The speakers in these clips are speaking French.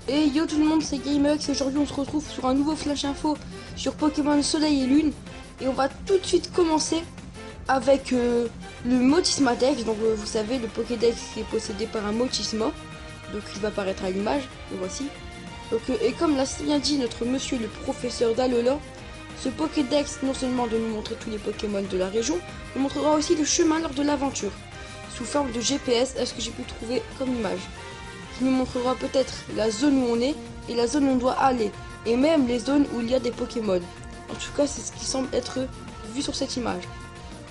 Et yo tout le monde, c'est GameX et aujourd'hui on se retrouve sur un nouveau flash info sur Pokémon Soleil et Lune. Et on va tout de suite commencer avec le Motisma Dex. Donc vous savez, le Pokédex qui est possédé par un Motisma. Donc il va apparaître à l'image, le voici. Donc, et comme l'a si bien dit notre monsieur le professeur Dalola, ce Pokédex non seulement de nous montrer tous les Pokémon de la région, nous montrera aussi le chemin lors de l'aventure, sous forme de GPS à ce que j'ai pu trouver comme image. Qui nous montrera peut-être la zone où on est et la zone où on doit aller, et même les zones où il y a des Pokémon. En tout cas, c'est ce qui semble être vu sur cette image.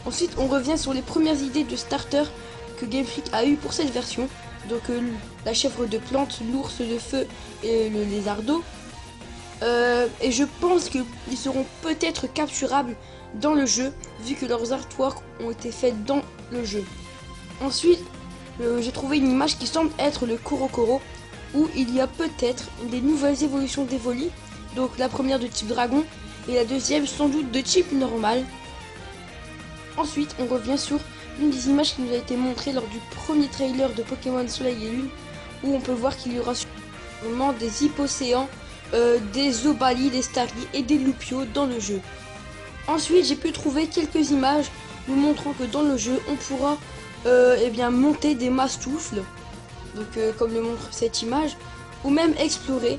Ensuite, on revient sur les premières idées de starter que Game Freak a eu pour cette version. Donc la chèvre de plante, l'ours de feu et le lézard d'eau. Et je pense qu'ils seront peut-être capturables dans le jeu, vu que leurs artworks ont été faits dans le jeu. Ensuite, j'ai trouvé une image qui semble être le Korokoro, où il y a peut-être des nouvelles évolutions d'Evoli. Donc la première de type dragon et la deuxième sans doute de type normal. Ensuite, on revient sur une des images qui nous a été montrée lors du premier trailer de Pokémon Soleil et Lune, où on peut voir qu'il y aura sûrement des Hippocéans, des Obali, des Starly et des Lupio dans le jeu. Ensuite, j'ai pu trouver quelques images nous montrant que dans le jeu, on pourra monter des Mastoufles, donc comme le montre cette image, ou même explorer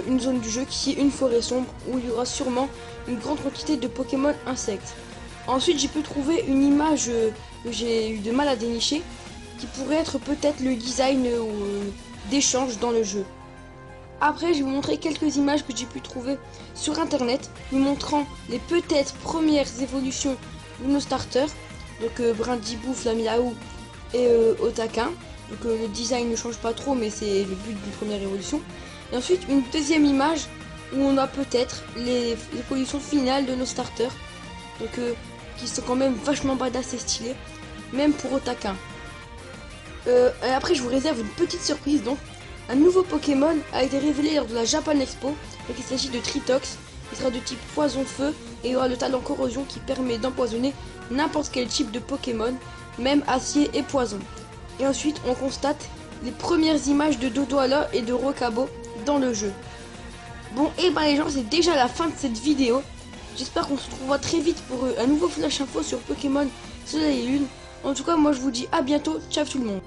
une zone du jeu qui est une forêt sombre où il y aura sûrement une grande quantité de Pokémon insectes. Ensuite, j'ai pu trouver une image que j'ai eu de mal à dénicher, qui pourrait être peut-être le design d'échange dans le jeu. Après, je vais vous montrer quelques images que j'ai pu trouver sur internet, nous montrant les peut-être premières évolutions de nos starters. Donc Brindibou, Flamiaou et Otaquin. Donc le design ne change pas trop, mais c'est le but d'une première évolution. Et ensuite, une deuxième image où on a peut-être les évolutions finales de nos starters. Donc qui sont quand même vachement badass et stylés, même pour Otaquin. Et après, je vous réserve une petite surprise. Donc, un nouveau Pokémon a été révélé lors de la Japan Expo. Donc, il s'agit de Tritox. Il sera de type poison-feu et il aura le talent corrosion qui permet d'empoisonner n'importe quel type de Pokémon, même acier et poison. Et ensuite, on constate les premières images de Dodoala et de Rokabo dans le jeu. Bon, et ben les gens, c'est déjà la fin de cette vidéo. J'espère qu'on se retrouvera très vite pour un nouveau flash info sur Pokémon Soleil et Lune. En tout cas, moi je vous dis à bientôt. Ciao tout le monde.